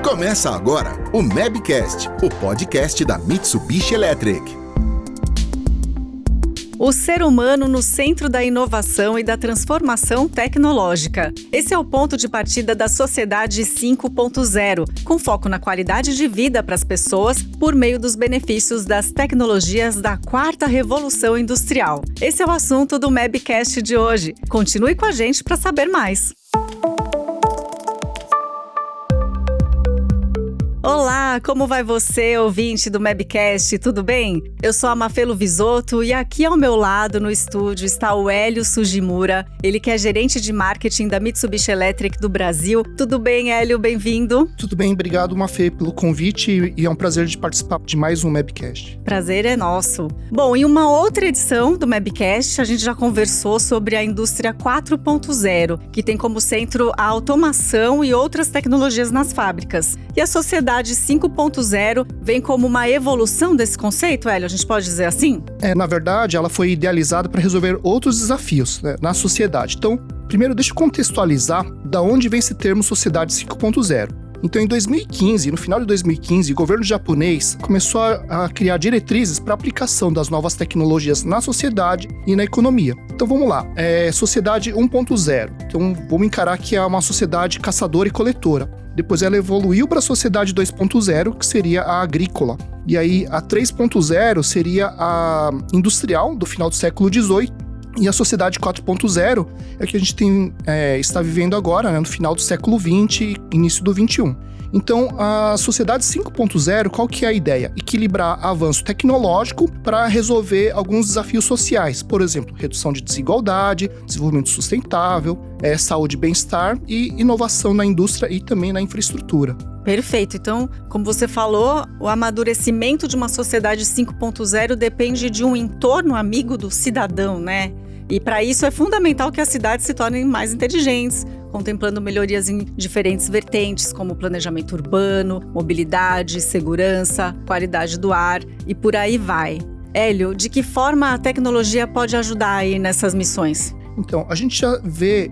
Começa agora o Mabcast, o podcast da Mitsubishi Electric. O ser humano no centro da inovação e da transformação tecnológica. Esse é o ponto de partida da Sociedade 5.0, com foco na qualidade de vida para as pessoas por meio dos benefícios das tecnologias da quarta revolução industrial. Esse é o assunto do Mabcast de hoje. Continue com a gente para saber mais. Olá, como vai você, ouvinte do Mabcast? Tudo bem? Eu sou a Mafelo Visoto e aqui ao meu lado no estúdio está o Hélio Sugimura, ele que é gerente de marketing da Mitsubishi Electric do Brasil. Tudo bem, Hélio? Bem-vindo. Tudo bem, obrigado, Mafê, pelo convite e é um prazer de participar de mais um Mabcast. Prazer é nosso. Bom, em uma outra edição do Mabcast, a gente já conversou sobre a indústria 4.0, que tem como centro a automação e outras tecnologias nas fábricas. E a sociedade 5.0 vem como uma evolução desse conceito, Hélio? A gente pode dizer assim? Na verdade, ela foi idealizada para resolver outros desafios, na sociedade. Então, primeiro, deixa eu contextualizar da onde vem esse termo Sociedade 5.0. Então, em 2015, no final de 2015, o governo japonês começou a criar diretrizes para a aplicação das novas tecnologias na sociedade e na economia. Então, vamos lá. Sociedade 1.0. Então, vamos encarar que é uma sociedade caçadora e coletora. Depois ela evoluiu para a sociedade 2.0, que seria a agrícola. E aí, a 3.0 seria a industrial, do final do século XVIII. E a sociedade 4.0 é o que a gente está vivendo agora, no final do século XX e início do XXI. Então, a sociedade 5.0, qual que é a ideia? Equilibrar avanço tecnológico para resolver alguns desafios sociais. Por exemplo, redução de desigualdade, desenvolvimento sustentável, saúde e bem-estar e inovação na indústria e também na infraestrutura. Perfeito. Então, como você falou, o amadurecimento de uma sociedade 5.0 depende de um entorno amigo do cidadão, né? E para isso é fundamental que as cidades se tornem mais inteligentes, contemplando melhorias em diferentes vertentes, como planejamento urbano, mobilidade, segurança, qualidade do ar e por aí vai. Hélio, de que forma a tecnologia pode ajudar aí nessas missões? Então, a gente já vê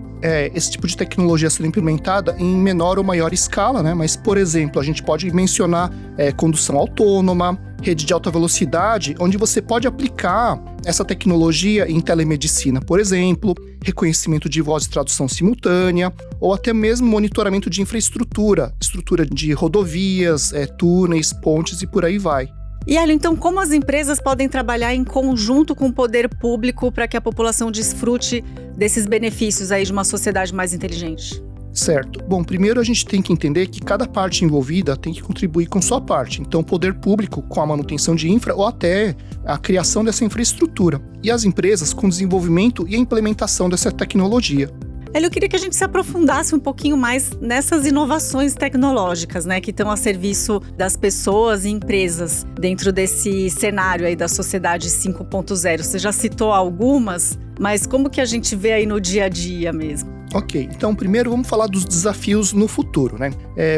esse tipo de tecnologia sendo implementada em menor ou maior escala, né? Mas, por exemplo, a gente pode mencionar condução autônoma, rede de alta velocidade, onde você pode aplicar essa tecnologia em telemedicina, por exemplo, reconhecimento de voz e tradução simultânea, ou até mesmo monitoramento de infraestrutura, estrutura de rodovias, túneis, pontes e por aí vai. E, Hélio, então como as empresas podem trabalhar em conjunto com o poder público para que a população desfrute desses benefícios aí de uma sociedade mais inteligente? Certo. Bom, primeiro a gente tem que entender que cada parte envolvida tem que contribuir com sua parte. Então, o poder público com a manutenção de infra ou até a criação dessa infraestrutura. E as empresas com o desenvolvimento e a implementação dessa tecnologia. Eu queria que a gente se aprofundasse um pouquinho mais nessas inovações tecnológicas, né, que estão a serviço das pessoas e empresas dentro desse cenário aí da sociedade 5.0. Você já citou algumas, mas como que a gente vê aí no dia a dia mesmo? Ok, então primeiro vamos falar dos desafios no futuro, né?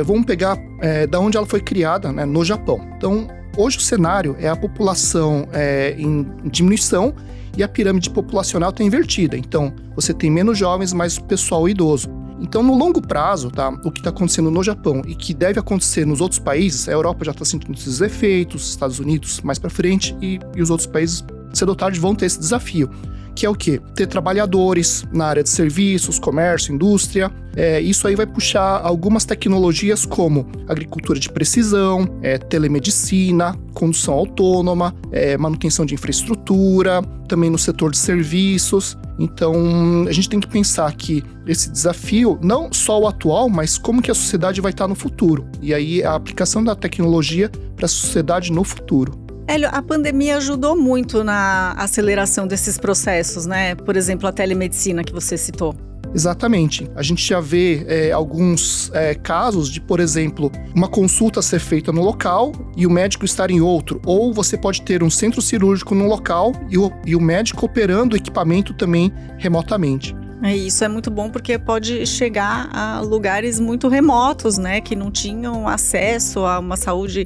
Vamos pegar da onde ela foi criada, né, no Japão. Então, hoje o cenário é a população em diminuição e a pirâmide populacional está invertida. Então, você tem menos jovens, mais pessoal idoso. Então, no longo prazo, o que está acontecendo no Japão e que deve acontecer nos outros países, a Europa já está sentindo esses efeitos, os Estados Unidos mais para frente e os outros países, cedo ou tarde, vão ter esse desafio. Que é o quê? Ter trabalhadores na área de serviços, comércio, indústria. Isso aí vai puxar algumas tecnologias como agricultura de precisão, telemedicina, condução autônoma, manutenção de infraestrutura, também no setor de serviços. Então, a gente tem que pensar que esse desafio, não só o atual, mas como que a sociedade vai estar no futuro. E aí, a aplicação da tecnologia para a sociedade no futuro. Hélio, a pandemia ajudou muito na aceleração desses processos, né? Por exemplo, a telemedicina que você citou. Exatamente. A gente já vê alguns casos de, por exemplo, uma consulta ser feita no local e o médico estar em outro. Ou você pode ter um centro cirúrgico no local e o médico operando o equipamento também remotamente. Isso é muito bom porque pode chegar a lugares muito remotos, né? Que não tinham acesso a uma saúde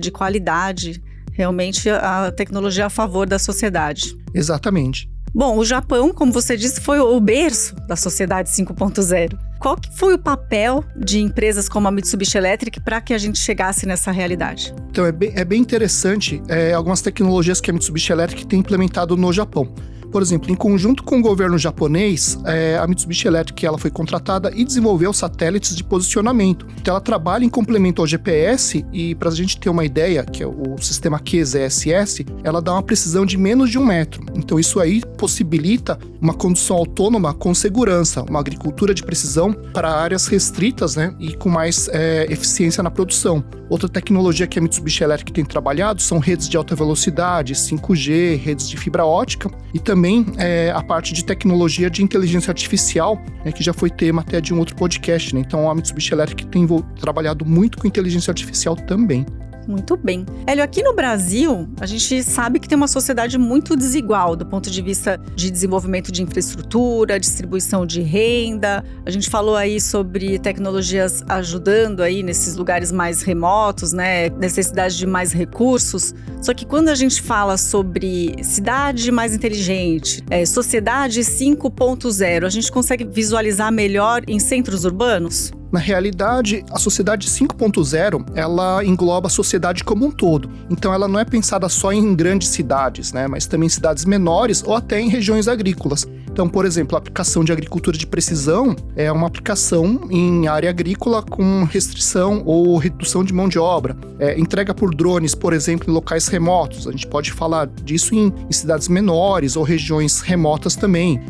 de qualidade. Realmente a tecnologia é a favor da sociedade. Exatamente. Bom, o Japão, como você disse, foi o berço da sociedade 5.0. Qual que foi o papel de empresas como a Mitsubishi Electric para que a gente chegasse nessa realidade? Então, é bem interessante algumas tecnologias que a Mitsubishi Electric tem implementado no Japão. Por exemplo, em conjunto com o governo japonês, a Mitsubishi Electric ela foi contratada e desenvolveu satélites de posicionamento. Então, ela trabalha em complemento ao GPS e, para a gente ter uma ideia, que é o sistema QZSS, ela dá uma precisão de menos de 1 metro. Então, isso aí possibilita uma condução autônoma com segurança, uma agricultura de precisão para áreas restritas, né, e com mais eficiência na produção. Outra tecnologia que a Mitsubishi Electric tem trabalhado são redes de alta velocidade, 5G, redes de fibra ótica e também a parte de tecnologia de inteligência artificial, que já foi tema até de um outro podcast, né? Então a Mitsubishi Electric tem trabalhado muito com inteligência artificial também. Muito bem. Hélio, aqui no Brasil, a gente sabe que tem uma sociedade muito desigual do ponto de vista de desenvolvimento de infraestrutura, distribuição de renda. A gente falou aí sobre tecnologias ajudando aí nesses lugares mais remotos, né? Necessidade de mais recursos. Só que quando a gente fala sobre cidade mais inteligente, sociedade 5.0, a gente consegue visualizar melhor em centros urbanos? Na realidade, a sociedade 5.0, ela engloba a sociedade como um todo. Então, ela não é pensada só em grandes cidades, né? Mas também em cidades menores ou até em regiões agrícolas. Então, por exemplo, a aplicação de agricultura de precisão é uma aplicação em área agrícola com restrição ou redução de mão de obra. Entrega por drones, por exemplo, em locais remotos. A gente pode falar disso em cidades menores ou regiões remotas também.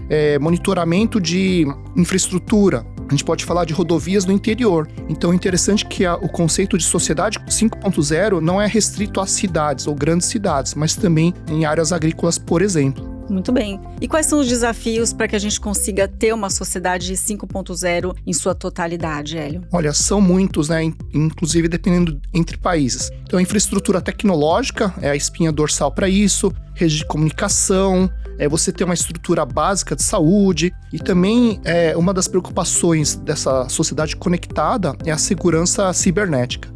Monitoramento de infraestrutura. A gente pode falar de rodovias no interior. Então é interessante que o conceito de sociedade 5.0 não é restrito a cidades ou grandes cidades, mas também em áreas agrícolas, por exemplo. Muito bem. E quais são os desafios para que a gente consiga ter uma sociedade 5.0 em sua totalidade, Hélio? Olha, são muitos, né? Inclusive dependendo entre países. Então a infraestrutura tecnológica é a espinha dorsal para isso, rede de comunicação, você ter uma estrutura básica de saúde e também uma das preocupações dessa sociedade conectada é a segurança cibernética.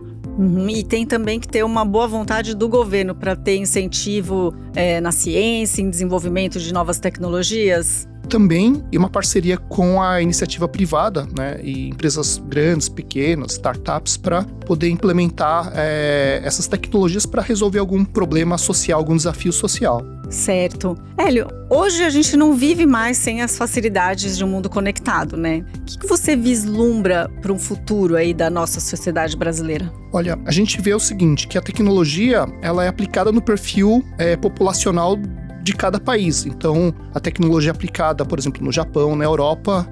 E tem também que ter uma boa vontade do governo para ter incentivo na ciência, em desenvolvimento de novas tecnologias. Também e uma parceria com a iniciativa privada, né, e empresas grandes, pequenas, startups, para poder implementar essas tecnologias para resolver algum problema social, algum desafio social. Certo. Hélio, hoje a gente não vive mais sem as facilidades de um mundo conectado, né? O que você vislumbra para um futuro aí da nossa sociedade brasileira? Olha, a gente vê o seguinte, que a tecnologia ela é aplicada no perfil populacional de cada país. Então, a tecnologia aplicada, por exemplo, no Japão, na Europa,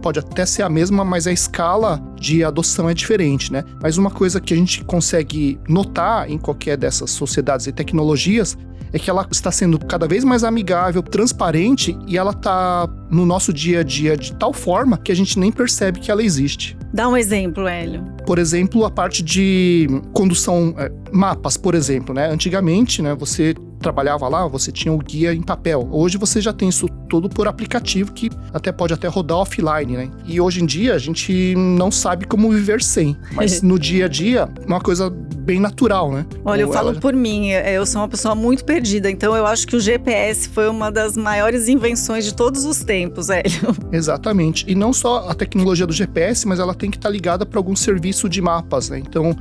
pode até ser a mesma, mas a escala de adoção é diferente, né? Mas uma coisa que a gente consegue notar em qualquer dessas sociedades e tecnologias é que ela está sendo cada vez mais amigável, transparente e ela está no nosso dia a dia de tal forma que a gente nem percebe que ela existe. Dá um exemplo, Hélio. Por exemplo, a parte de condução, mapas, por exemplo, né? Antigamente, né, você trabalhava lá, você tinha o guia em papel. Hoje você já tem isso tudo por aplicativo que pode até rodar offline, né? E hoje em dia a gente não sabe como viver sem, mas no dia a dia é uma coisa bem natural, né? Olha, eu falo por mim, eu sou uma pessoa muito perdida, então eu acho que o GPS foi uma das maiores invenções de todos os tempos, Hélio. Exatamente. E não só a tecnologia do GPS, mas ela tem que estar ligada para algum serviço de mapas, né? Então,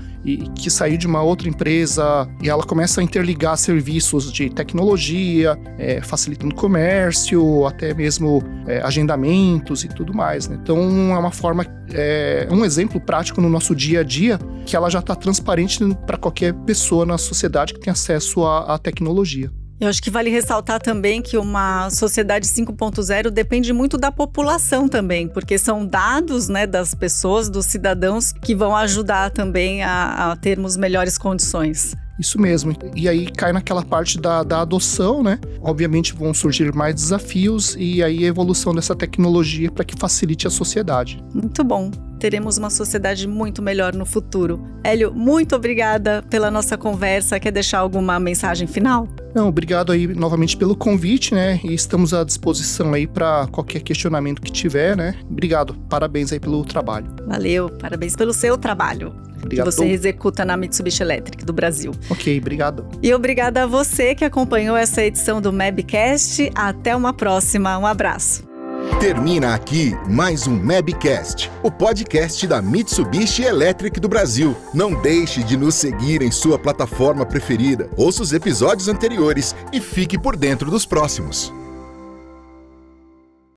que saiu de uma outra empresa e ela começa a interligar serviços de tecnologia, facilitando o comércio, até mesmo agendamentos e tudo mais, né? Então, é uma forma, um exemplo prático no nosso dia a dia que ela já está transparente para qualquer pessoa na sociedade que tem acesso à tecnologia. Eu acho que vale ressaltar também que uma sociedade 5.0 depende muito da população também, porque são dados, né, das pessoas, dos cidadãos, que vão ajudar também a termos melhores condições. Isso mesmo. E aí cai naquela parte da adoção, né? Obviamente vão surgir mais desafios e aí a evolução dessa tecnologia para que facilite a sociedade. Muito bom. Teremos uma sociedade muito melhor no futuro. Hélio, muito obrigada pela nossa conversa. Quer deixar alguma mensagem final? Não, obrigado aí novamente pelo convite, né? E estamos à disposição aí para qualquer questionamento que tiver, né? Obrigado. Parabéns aí pelo trabalho. Valeu. Parabéns pelo seu trabalho. Obrigado. que você executa na Mitsubishi Electric do Brasil. Ok, obrigado. E obrigada a você que acompanhou essa edição do Mabcast. Até uma próxima. Um abraço. Termina aqui mais um Mabcast, o podcast da Mitsubishi Electric do Brasil. Não deixe de nos seguir em sua plataforma preferida. Ouça os episódios anteriores e fique por dentro dos próximos.